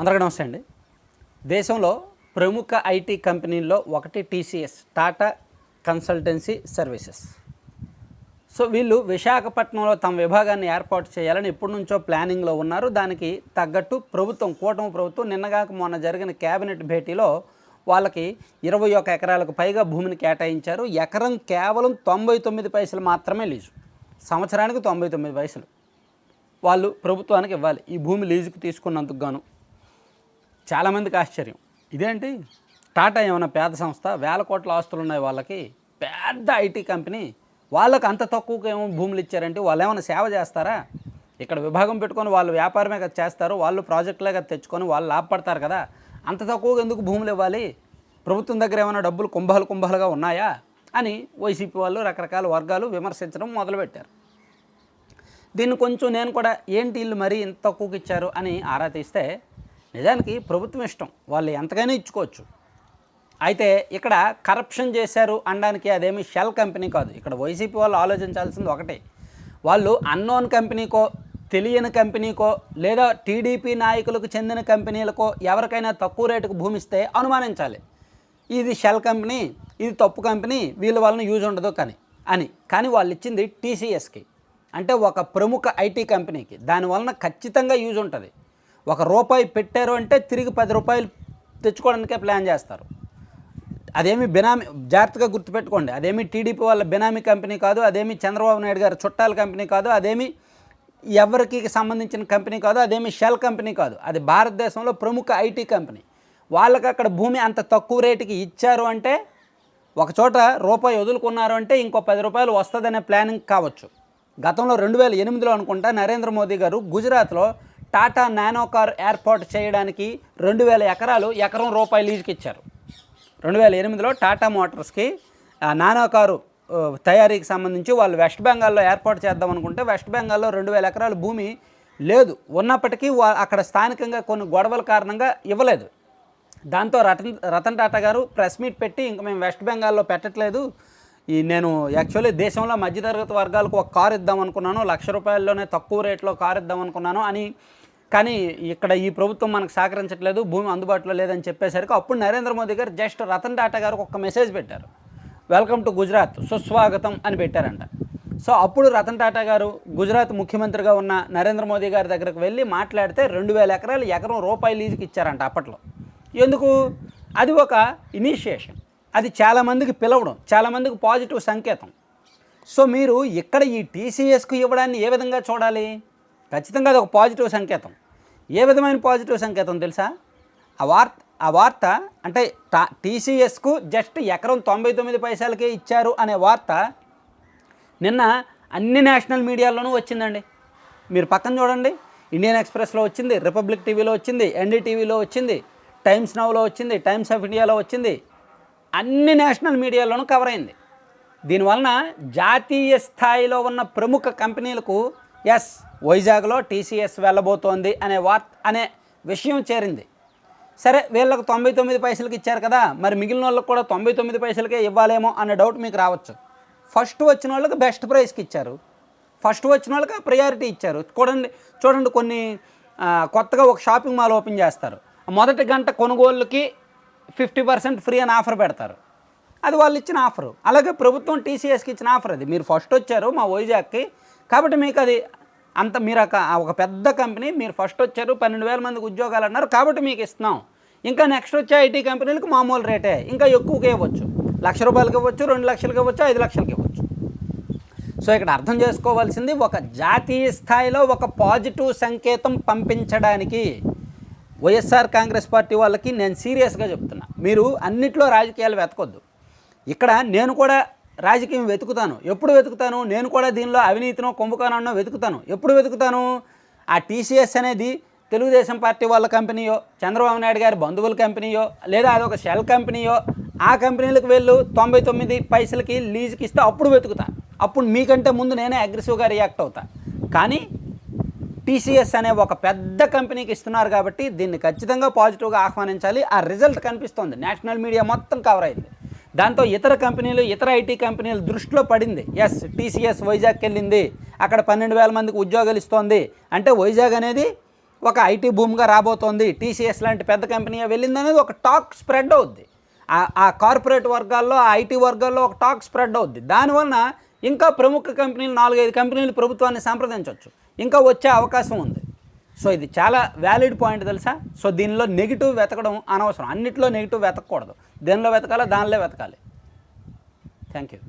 అందరికీ నమస్తే అండి. దేశంలో ప్రముఖ ఐటీ కంపెనీల్లో ఒకటి TCS, Tata consultancy services. So వీళ్ళు విశాఖపట్నంలో తమ విభాగాన్ని ఏర్పాటు చేయాలని ఎప్పటి నుంచో ప్లానింగ్లో ఉన్నారు. దానికి తగ్గట్టు కూటమి ప్రభుత్వం నిన్నగాక మొన్న జరిగిన కేబినెట్ భేటీలో వాళ్ళకి 21 ఎకరాలకు పైగా భూమిని కేటాయించారు. ఎకరం కేవలం 99 పైసలు మాత్రమే లీజు. సంవత్సరానికి 99 పైసలు వాళ్ళు ప్రభుత్వానికి ఇవ్వాలి ఈ భూమి లీజుకు తీసుకున్నందుకు గాను. చాలామందికి ఆశ్చర్యం, ఇదేంటి టాటా ఏమైనా పేద సంస్థ, వేల కోట్ల ఆస్తులు ఉన్నాయి వాళ్ళకి, పెద్ద ఐటీ కంపెనీ, వాళ్ళకి అంత తక్కువగా ఏమో భూములు ఇచ్చారంటే వాళ్ళు ఏమైనా సేవ చేస్తారా? ఇక్కడ విభాగం పెట్టుకొని వాళ్ళు వ్యాపారమే కదా చేస్తారు, వాళ్ళు ప్రాజెక్టులే కదా తెచ్చుకొని వాళ్ళు లాభపడతారు కదా, అంత తక్కువగా ఎందుకు భూములు ఇవ్వాలి? ప్రభుత్వం దగ్గర ఏమైనా డబ్బులు కుంభాలుగా ఉన్నాయా అని వైసీపీ వాళ్ళు రకరకాల వర్గాలు విమర్శించడం మొదలుపెట్టారు. దీన్ని కొంచెం నేను కూడా ఏంటి వీళ్ళు మరీ ఇంత తక్కువకి ఇచ్చారు అని ఆరా తీస్తే నిజానికి ప్రభుత్వం ఇష్టం, వాళ్ళు ఎంతకైనా ఇచ్చుకోవచ్చు. అయితే ఇక్కడ కరప్షన్ చేశారు అనడానికి అదేమి షెల్ కంపెనీ కాదు. ఇక్కడ వైసీపీ వాళ్ళు ఆలోచించాల్సింది ఒకటే, వాళ్ళు అన్నోన్ కంపెనీకో, తెలియని కంపెనీకో, లేదా టీడీపీ నాయకులకు చెందిన కంపెనీలకో ఎవరికైనా తక్కువ రేటుకు భూమిస్తే అనుమానించాలి, ఇది షెల్ కంపెనీ, ఇది తప్పు కంపెనీ, వీళ్ళ వలన యూజ్ ఉండదు కానీ వాళ్ళు ఇచ్చింది టీసీఎస్కి, అంటే ఒక ప్రముఖ ఐటీ కంపెనీకి. దానివలన ఖచ్చితంగా యూజ్ ఉంటుంది. ₹1 పెట్టారు అంటే తిరిగి ₹10 తెచ్చుకోవడానికే ప్లాన్ చేస్తారు. అదేమి బినామీ, జాగ్రత్తగా గుర్తుపెట్టుకోండి, అదేమి టీడీపీ వాళ్ళ బినామీ కంపెనీ కాదు, అదేమి చంద్రబాబు నాయుడు గారి చుట్టాల కంపెనీ కాదు, అదేమి ఎవరికి సంబంధించిన కంపెనీ కాదు, అదేమి షెల్ కంపెనీ కాదు. అది భారతదేశంలో ప్రముఖ ఐటీ కంపెనీ. వాళ్ళకి అక్కడ భూమి అంత తక్కువ రేటుకి ఇచ్చారు అంటే, ఒక చోట ₹1 వదులుకున్నారు అంటే ఇంకో ₹10 వస్తుందనే ప్లానింగ్ కావచ్చు. గతంలో 2008లో అనుకుంటా నరేంద్ర మోదీ గారు గుజరాత్లో టాటా నానో కార్ ఏర్పాటు చేయడానికి 2000 ఎకరాలు ఎకరం ₹1 లీజుకి ఇచ్చారు. 2008లో టాటా మోటార్స్కి నానో కారు తయారీకి సంబంధించి వాళ్ళు వెస్ట్ బెంగాల్లో ఏర్పాటు చేద్దాం అనుకుంటే వెస్ట్ బెంగాల్లో 2000 ఎకరాల భూమి లేదు. ఉన్నప్పటికీ అక్కడ స్థానికంగా కొన్ని గొడవల కారణంగా ఇవ్వలేదు. దాంతో రతన్ టాటా గారు ప్రెస్ మీట్ పెట్టి ఇంక మేము వెస్ట్ బెంగాల్లో పెట్టట్లేదు, నేను యాక్చువల్లీ దేశంలో మధ్యతరగతి వర్గాలకు ఒక కారు ఇద్దాం అనుకున్నాను, ₹1,00,000లోనే తక్కువ రేట్లో కారు ఇద్దాం అనుకున్నాను కానీ ఇక్కడ ఈ ప్రభుత్వం మనకు సహకరించట్లేదు, భూమి అందుబాటులో లేదని చెప్పేసరికి అప్పుడు నరేంద్ర మోదీ గారు జస్ట్ రతన్ టాటా గారికి ఒక మెసేజ్ పెట్టారు, వెల్కమ్ టు గుజరాత్, సుస్వాగతం అని పెట్టారంట. సో అప్పుడు రతన్ టాటా గారు గుజరాత్ ముఖ్యమంత్రిగా ఉన్న నరేంద్ర మోదీ గారి దగ్గరకు వెళ్ళి మాట్లాడితే 2000 ఎకరాలు ఎకరం ₹1 లీజుకి ఇచ్చారంట అప్పట్లో. ఎందుకు? అది ఒక ఇనిషియేషన్, అది చాలామందికి పిలవడం, చాలామందికి పాజిటివ్ సంకేతం. సో మీరు ఇక్కడ ఈ టీసీఎస్కు ఇవ్వడాన్ని ఏ విధంగా చూడాలి? ఖచ్చితంగా అది ఒక పాజిటివ్ సంకేతం. ఏ విధమైన పాజిటివ్ సంకేతం తెలుసా? ఆ వార్త అంటే టీసీఎస్కు జస్ట్ ఎకరం 99 పైసలకే ఇచ్చారు అనే వార్త నిన్న అన్ని నేషనల్ మీడియాల్లోనూ వచ్చిందండి. మీరు పక్కన చూడండి, ఇండియన్ ఎక్స్ప్రెస్లో వచ్చింది, రిపబ్లిక్ టీవీలో వచ్చింది, ఎన్డీటీవీలో వచ్చింది, టైమ్స్ నౌలో వచ్చింది, టైమ్స్ ఆఫ్ ఇండియాలో వచ్చింది, అన్ని నేషనల్ మీడియాలోనూ కవర్ అయింది. దీనివలన జాతీయ స్థాయిలో ఉన్న ప్రముఖ కంపెనీలకు వైజాగ్లో టీసీఎస్ వెళ్ళబోతోంది అనే విషయం చేరింది. సరే, వీళ్ళకు 99 పైసలకి ఇచ్చారు కదా, మరి మిగిలిన వాళ్ళకి కూడా 99 పైసలకే ఇవ్వాలేమో అనే డౌట్ మీకు రావచ్చు. ఫస్ట్ వచ్చిన వాళ్ళకి బెస్ట్ ప్రైస్కి ఇచ్చారు, ఫస్ట్ వచ్చిన వాళ్ళకి ప్రయారిటీ ఇచ్చారు. చూడండి కొన్ని కొత్తగా ఒక షాపింగ్ మాల్ ఓపెన్ చేస్తారు, మొదటి గంట కొనుగోళ్ళకి 50% ఫ్రీ అని ఆఫర్ పెడతారు, అది వాళ్ళు ఇచ్చిన ఆఫరు. అలాగే ప్రభుత్వం టీసీఎస్కి ఇచ్చిన ఆఫర్ అది. మీరు ఫస్ట్ వచ్చారు మా వైజాగ్కి కాబట్టి మీకు అది అంత, మీరు ఒక పెద్ద కంపెనీ, మీరు ఫస్ట్ వచ్చారు, 12,000 మందికి ఉద్యోగాలు అన్నారు కాబట్టి మీకు ఇస్తున్నాం. ఇంకా నెక్స్ట్ వచ్చే ఐటీ కంపెనీలకు మామూలు రేటే, ఇంకా ఎక్కువగా ఇవ్వచ్చు, ₹1,00,000 ఇవ్వచ్చు, 2,00,000 ఇవ్వచ్చు, 5,00,000 ఇవ్వచ్చు. సో ఇక్కడ అర్థం చేసుకోవాల్సింది, ఒక జాతీయ స్థాయిలో ఒక పాజిటివ్ సంకేతం పంపించడానికి వైఎస్ఆర్ కాంగ్రెస్ పార్టీ వాళ్ళకి నేను సీరియస్గా చెప్తున్నా, మీరు అన్నిట్లో రాజకీయాలు వెతకొద్దు. ఇక్కడ నేను కూడా రాజకీయం వెతుకుతాను. ఎప్పుడు వెతుకుతాను? నేను కూడా దీనిలో అవినీతినో కుంభకోణాన్నో వెతుకుతాను. ఎప్పుడు వెతుకుతాను? ఆ టీసీఎస్ అనేది తెలుగుదేశం పార్టీ వాళ్ళ కంపెనీయో, చంద్రబాబు నాయుడు గారి బంధువుల కంపెనీయో, లేదా అదొక షెల్ కంపెనీయో, ఆ కంపెనీలకు వెళ్ళు 99 పైసలకి లీజుకి ఇస్తే అప్పుడు వెతుకుతా. అప్పుడు మీకంటే ముందు నేనే అగ్రెసివ్గా రియాక్ట్ అవుతా. కానీ టీసీఎస్ అనే ఒక పెద్ద కంపెనీకి ఇస్తున్నారు కాబట్టి దీన్ని ఖచ్చితంగా పాజిటివ్గా ఆహ్వానించాలి. ఆ రిజల్ట్ కనిపిస్తోంది, నేషనల్ మీడియా మొత్తం కవర్ అయింది. దాంతో ఇతర కంపెనీలు, ఇతర ఐటీ కంపెనీలు దృష్టిలో పడింది. టీసీఎస్ వైజాగ్కి వెళ్ళింది, అక్కడ 12,000 మందికి ఉద్యోగాలు ఇస్తోంది. అంటే వైజాగ్ అనేది ఒక ఐటీ భూమిగా రాబోతోంది, టీసీఎస్ లాంటి పెద్ద కంపెనీ వెళ్ళిందనేది ఒక టాక్ స్ప్రెడ్ అవుద్ది. ఆ కార్పొరేట్ వర్గాల్లో, ఆ ఐటీ వర్గాల్లో ఒక టాక్ స్ప్రెడ్ అవుద్ది. దానివలన ఇంకా ప్రముఖ కంపెనీలు 4-5 కంపెనీలు ప్రభుత్వాన్ని సంప్రదించవచ్చు, ఇంకా వచ్చే అవకాశం ఉంది. సో ఇది చాలా వ్యాలిడ్ పాయింట్ తెలుసా. సో దీనిలో నెగిటివ్ వెతకడం అనవసరం, అన్నిట్లో నెగిటివ్ వెతకూడదు. దేనిలో వెతకాలో దానిలో వెతకాలి. Thank you.